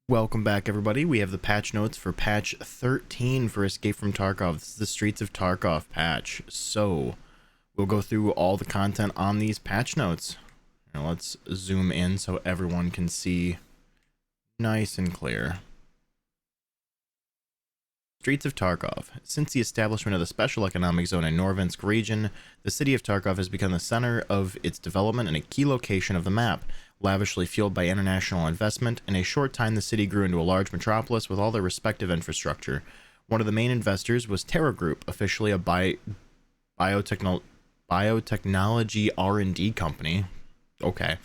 Welcome back, everybody. We have the patch notes for patch 13 for Escape from Tarkov. This is the Streets of Tarkov patch. So, we'll go through all the content on these patch notes. Now, let's zoom in so everyone can see nice and clear. Streets of Tarkov. Since the establishment of the Special Economic Zone in Norvinsk region, the city of Tarkov has become the center of its development and a key location of the map. Lavishly fueled by international investment, in a short time the city grew into a large metropolis with all their respective infrastructure. One of the main investors was Terra Group, officially a biotechnology R&D company. Okay.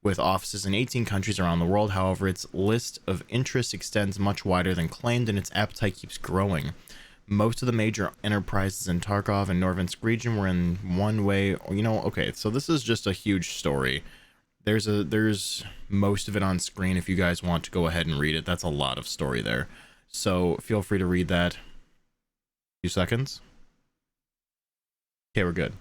With offices in 18 countries around the world. However, its list of interests extends much wider than claimed, and its appetite keeps growing. Most of the major enterprises in Tarkov and Norvinsk region were in one way, okay, so this is just a huge story. There's most of it on screen if you guys want to go ahead and read it. That's a lot of story there. So feel free to read that. A few seconds. Okay, we're good.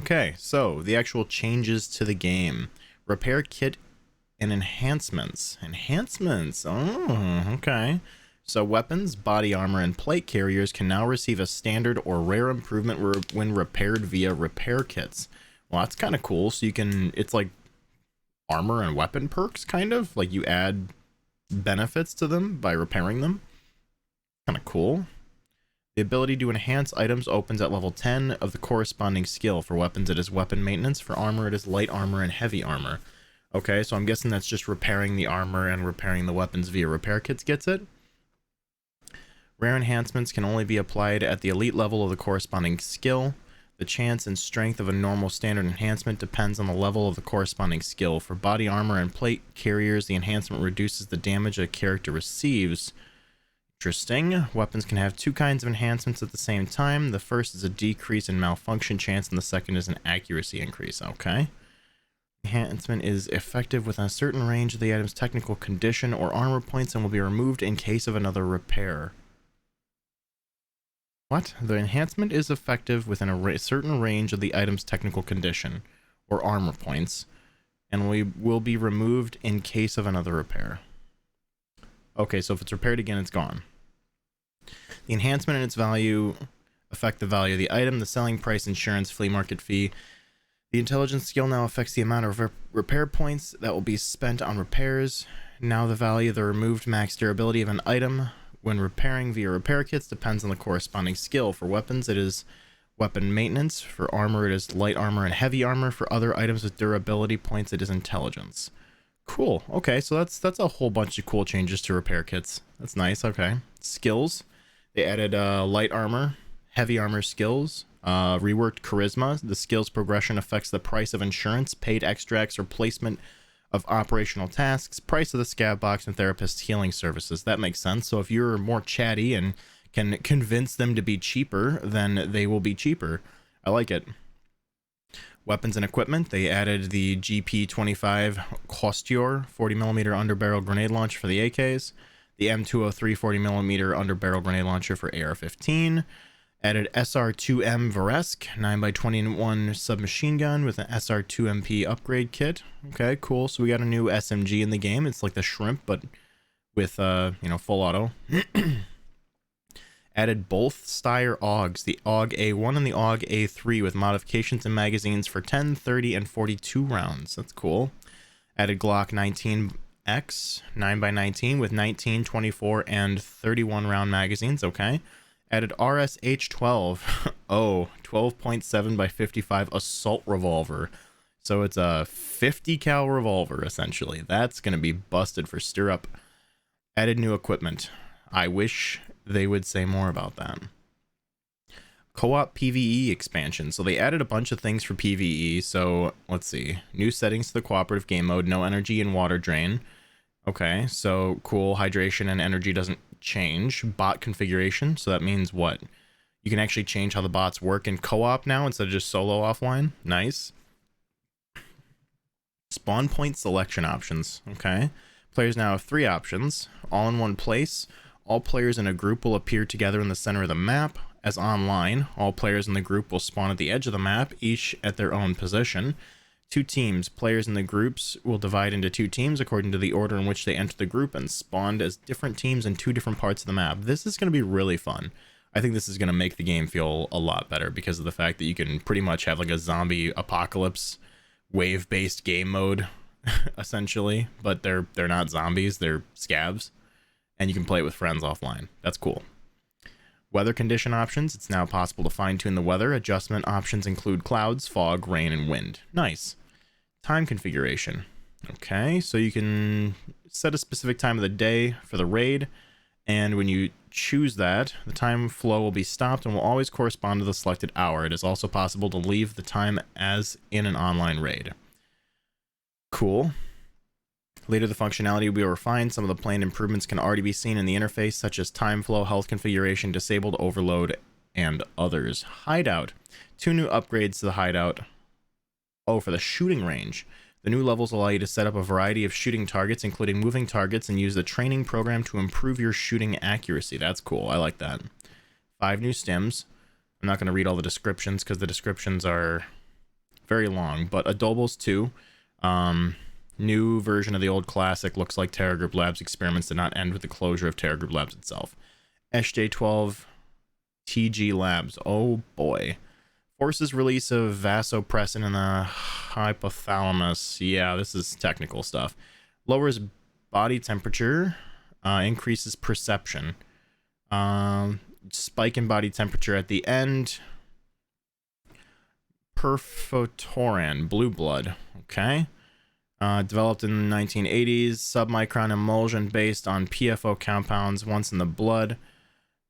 Okay, so the actual changes to the game. Repair kit and enhancements. Enhancements. Oh, okay. So weapons, body armor, and plate carriers can now receive a standard or rare improvement when repaired via repair kits. Well, that's kind of cool. So you can, it's like armor and weapon perks, kind of. Like you add benefits to them by repairing them. Kind of cool. The ability to enhance items opens at level 10 of the corresponding skill. For weapons, it is weapon maintenance. For armor, it is light armor and heavy armor. Okay, so I'm guessing that's just repairing the armor and repairing the weapons via repair kits gets it. Rare enhancements can only be applied at the elite level of the corresponding skill. The chance and strength of a normal standard enhancement depends on the level of the corresponding skill. For body armor and plate carriers, the enhancement reduces the damage a character receives. Interesting. Weapons can have two kinds of enhancements at the same time. The first is a decrease in malfunction chance, and the second is an accuracy increase. Okay. Enhancement is effective within a certain range of the item's technical condition or armor points and will be removed in case of another repair. What? The enhancement is effective within a certain range of the item's technical condition or armor points and will be removed in case of another repair. Okay, so if it's repaired again, it's gone. The enhancement and its value affect the value of the item, the selling price, insurance, flea market fee. The intelligence skill now affects the amount of repair points that will be spent on repairs. Now the value of the removed max durability of an item when repairing via repair kits depends on the corresponding skill. For weapons, it is weapon maintenance. For armor, it is light armor and heavy armor. For other items with durability points, it is intelligence. Cool. Okay, so that's a whole bunch of cool changes to repair kits. That's nice. Okay. Skills. They added light armor, heavy armor skills, reworked charisma. The skills progression affects the price of insurance, paid extracts, or placement of operational tasks, price of the scab box, and therapist's healing services. That makes sense. So if you're more chatty and can convince them to be cheaper, then they will be cheaper. I like it. Weapons and equipment. They added the GP25 Costior 40mm underbarrel grenade launcher for the AKs, the M203 40mm underbarrel grenade launcher for AR-15, added SR2M Varesk 9x21 submachine gun with an SR2MP upgrade kit. Okay, cool. So we got a new SMG in the game. It's like the Shrimp, but with full auto. Added both Steyr AUGs, the AUG A1 and the AUG A3 with modifications and magazines for 10, 30, and 42 rounds. That's cool. Added Glock 19X 9x19 with 19, 24, and 31 round magazines. Okay. Added RSH12. Oh, 12.7 by 55 assault revolver. So it's a 50 cal revolver, essentially. That's going to be busted for stirrup. Added new equipment. I wish they would say more about that. Co-op PvE expansion. So they added a bunch of things for PvE. So let's see. New settings to the cooperative game mode. No energy and water drain. Okay, so cool. Hydration and energy doesn't change. Bot configuration. So that means what? You can actually change how the bots work in co-op now instead of just solo offline. Nice. Spawn point selection options. Okay. Players now have 3 options. All in one place. All players in a group will appear together in the center of the map. As online, all players in the group will spawn at the edge of the map, each at their own position. 2 teams. Players in the groups will divide into 2 teams according to the order in which they enter the group and spawned as different teams in 2 different parts of the map. This is going to be really fun. I think this is going to make the game feel a lot better because of the fact that you can pretty much have like a zombie apocalypse wave-based game mode, essentially, but they're not zombies, they're scavs, and you can play it with friends offline. That's cool. Weather condition options. It's now possible to fine-tune the weather. Adjustment options include clouds, fog, rain, and wind. Nice. Time configuration. Okay, so you can set a specific time of the day for the raid, and when you choose that, the time flow will be stopped and will always correspond to the selected hour. It is also possible to leave the time as in an online raid. Cool. Later, the functionality will be refined. Some of the planned improvements can already be seen in the interface, such as time flow, health configuration, disabled overload, and others. Hideout. 2 new upgrades to the hideout. Oh, for the shooting range. The new levels allow you to set up a variety of shooting targets, including moving targets, and use the training program to improve your shooting accuracy. That's cool. I like that. 5 new stims. I'm not going to read all the descriptions because the descriptions are very long, but Adobos 2. New version of the old classic. Looks like Terra Group Labs experiments did not end with the closure of Terra Group Labs itself. SJ12 TG Labs. Oh boy. Forces release of vasopressin in the hypothalamus. Yeah, this is technical stuff. Lowers body temperature. Increases perception. Spike in body temperature at the end. Perphotoran. Blue blood. Okay. Developed in the 1980s, submicron emulsion based on PFO compounds. Once in the blood,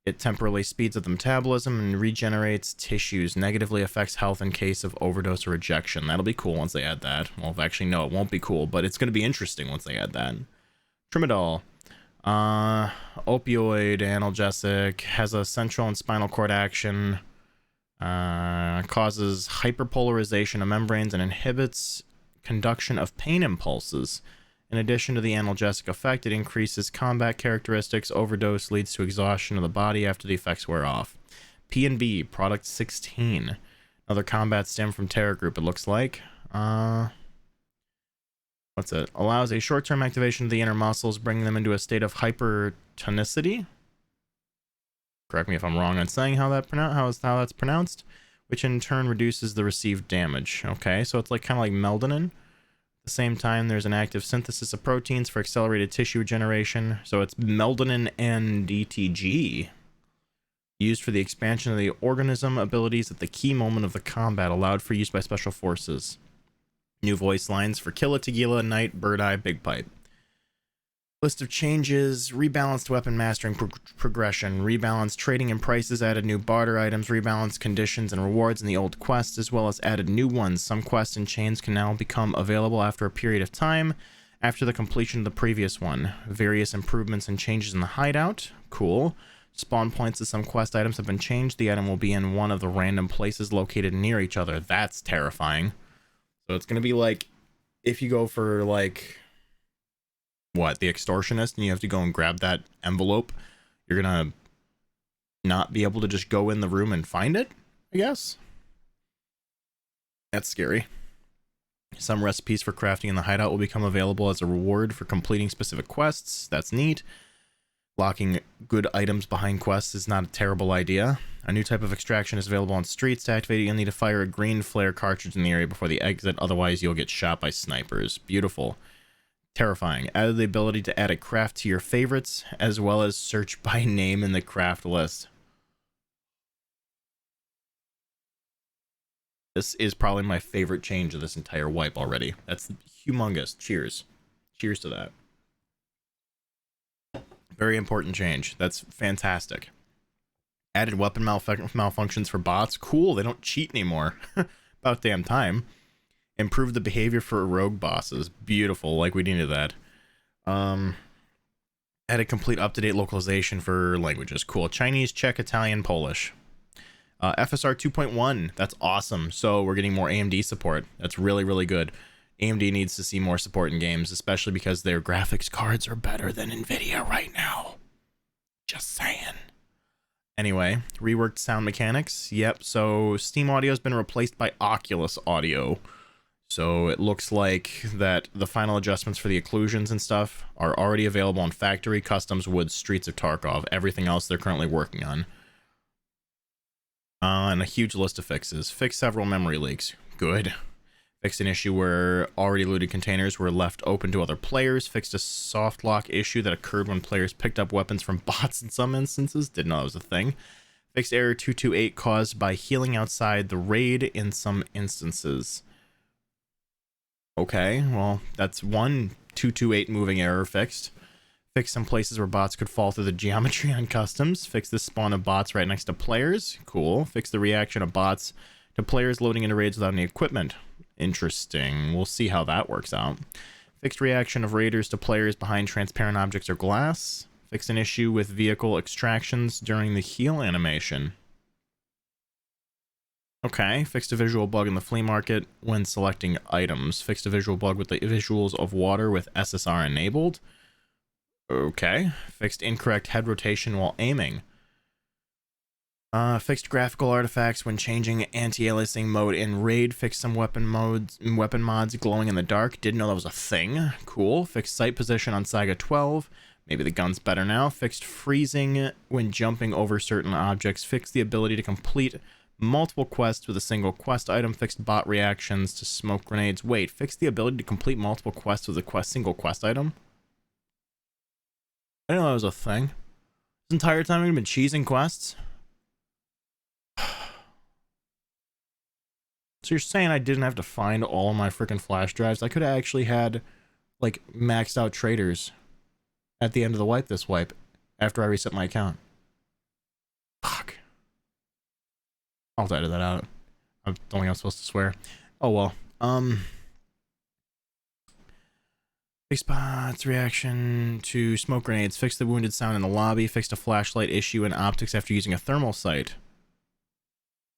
it temporarily speeds up the metabolism and regenerates tissues. Negatively affects health in case of overdose or rejection. That'll be cool once they add that. Well, actually, no, it won't be cool, but it's going to be interesting once they add that. Tramadol. Opioid, analgesic, has a central and spinal cord action. Causes hyperpolarization of membranes and inhibits conduction of pain impulses. In addition to the analgesic effect, it increases combat characteristics. Overdose leads to exhaustion of the body after the effects wear off. P&B, product 16. Another combat stim from Terra Group, it looks like. What's it? Allows a short-term activation of the inner muscles, bringing them into a state of hypertonicity. Correct me if I'm wrong on saying how that's pronounced. Which in turn reduces the received damage. Okay, so it's like kind of like Meldonin. At the same time, there's an active synthesis of proteins for accelerated tissue regeneration. So it's Meldonin and DTG. Used for the expansion of the organism abilities at the key moment of the combat, allowed for use by special forces. New voice lines for Killa, Tequila, Knight, Bird Eye, Big Pipe. List of changes, rebalanced weapon mastering progression, rebalanced trading and prices, added new barter items, rebalanced conditions and rewards in the old quests, as well as added new ones. Some quests and chains can now become available after a period of time, after the completion of the previous one. Various improvements and changes in the hideout. Cool. Spawn points of some quest items have been changed. The item will be in one of the random places located near each other. That's terrifying. So it's going to be like, if you go for like... what, the extortionist, and you have to go and grab that envelope, you're gonna not be able to just go in the room and find it, I guess. That's scary. Some recipes for crafting in the hideout will become available as a reward for completing specific quests. That's neat. Locking good items behind quests is not a terrible idea. A new type of extraction is available on streets. To activate it, you'll need to fire a green flare cartridge in the area before the exit, otherwise you'll get shot by snipers. Beautiful. Terrifying. Added the ability to add a craft to your favorites, as well as search by name in the craft list. This is probably my favorite change of this entire wipe already. That's humongous. Cheers. Cheers to that. Very important change. That's fantastic. Added weapon malfunctions for bots. Cool, they don't cheat anymore. About damn time. Improved the behavior for rogue bosses. Beautiful, like we needed that. Added complete up-to-date localization for languages. Cool. Chinese, Czech, Italian, Polish. FSR 2.1. That's awesome. So we're getting more AMD support. That's really, really good. AMD needs to see more support in games, especially because their graphics cards are better than NVIDIA right now. Just saying. Anyway, reworked sound mechanics. Yep, so Steam Audio has been replaced by Oculus Audio. So it looks like that the final adjustments for the occlusions and stuff are already available on Factory, Customs, Woods, Streets of Tarkov. Everything else they're currently working on. And a huge list of fixes. Fix several memory leaks. Good. Fixed an issue where already looted containers were left open to other players. Fixed a soft lock issue that occurred when players picked up weapons from bots in some instances. Didn't know that was a thing. Fixed error 228 caused by healing outside the raid in some instances. Okay, well, that's one 228 moving error fixed. Fix some places where bots could fall through the geometry on customs. Fix the spawn of bots right next to players. Cool. Fix the reaction of bots to players loading into raids without any equipment. Interesting. We'll see how that works out. Fixed reaction of raiders to players behind transparent objects or glass. Fix an issue with vehicle extractions during the heal animation. Okay, fixed a visual bug in the flea market when selecting items. Fixed a visual bug with the visuals of water with SSR enabled. Okay, fixed incorrect head rotation while aiming. Fixed graphical artifacts when changing anti-aliasing mode in raid. Fixed some weapon mods glowing in the dark. Didn't know that was a thing. Cool. Fixed sight position on Saga 12. Maybe the gun's better now. Fixed freezing when jumping over certain objects. Fixed the ability to complete multiple quests with a single quest item. Fixed bot reactions to smoke grenades. Wait, fixed the ability to complete multiple quests with a single quest item? I didn't know that was a thing. This entire time I've been cheesing quests? So you're saying I didn't have to find all my freaking flash drives? I could have actually had, like, maxed out traders at the end of the wipe this wipe after I reset my account. Fuck. I'll have to edit that out. I don't think I'm supposed to swear. Oh well. Fix bots reaction to smoke grenades. Fix the wounded sound in the lobby. Fixed a flashlight issue in optics after using a thermal sight.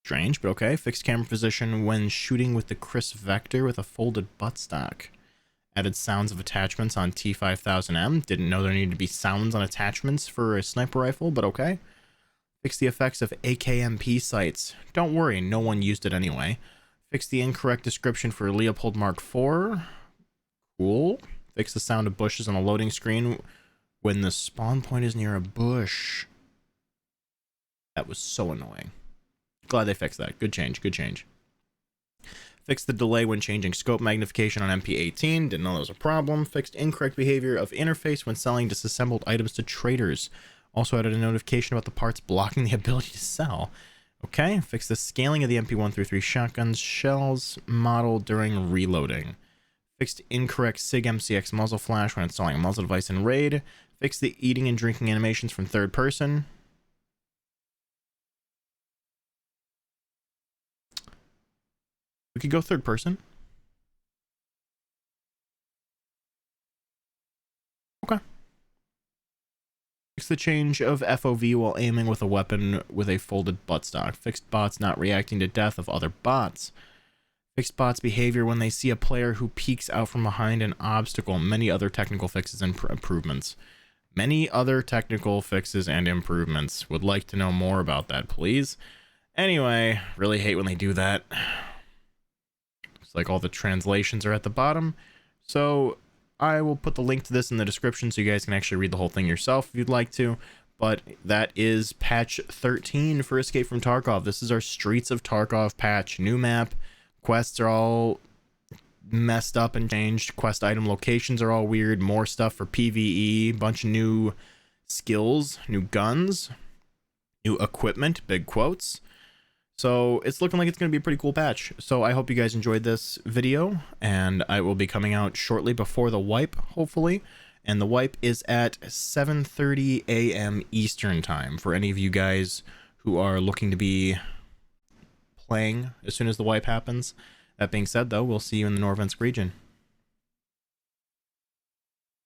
Strange, but okay. Fixed camera position when shooting with the Chris Vector with a folded buttstock. Added sounds of attachments on T5000M. Didn't know there needed to be sounds on attachments for a sniper rifle, but okay. Fixed the effects of AKMP sights. Don't worry, no one used it anyway. Fixed the incorrect description for Leopold Mark IV. Cool. Fixed the sound of bushes on a loading screen when the spawn point is near a bush. That was so annoying. Glad they fixed that. Good change, good change. Fixed the delay when changing scope magnification on MP18. Didn't know that was a problem. Fixed incorrect behavior of interface when selling disassembled items to traders. Also added a notification about the parts blocking the ability to sell. Okay, fixed the scaling of the MP133 shotgun's shells model during reloading. Fixed incorrect SIG MCX muzzle flash when installing a muzzle device in raid. Fixed the eating and drinking animations from third person. We could go third person. Okay. Fix the change of FOV while aiming with a weapon with a folded buttstock. Fixed bots not reacting to death of other bots. Fixed bots behavior when they see a player who peeks out from behind an obstacle. Many other technical fixes and improvements. Many other technical fixes and improvements. Would like to know more about that, please. Anyway, really hate when they do that. Looks like all the translations are at the bottom. So I will put the link to this in the description so you guys can actually read the whole thing yourself if you'd like to. But that is patch 13 for Escape from Tarkov. This is our Streets of Tarkov patch. New map. Quests are all messed up and changed. Quest item locations are all weird. More stuff for PvE. Bunch of new skills. New guns. New equipment. Big quotes. So it's looking like it's going to be a pretty cool patch. So I hope you guys enjoyed this video, and I will be coming out shortly before the wipe, hopefully. And the wipe is at 7:30 a.m. Eastern time for any of you guys who are looking to be playing as soon as the wipe happens. That being said, though, we'll see you in the Norvensk region.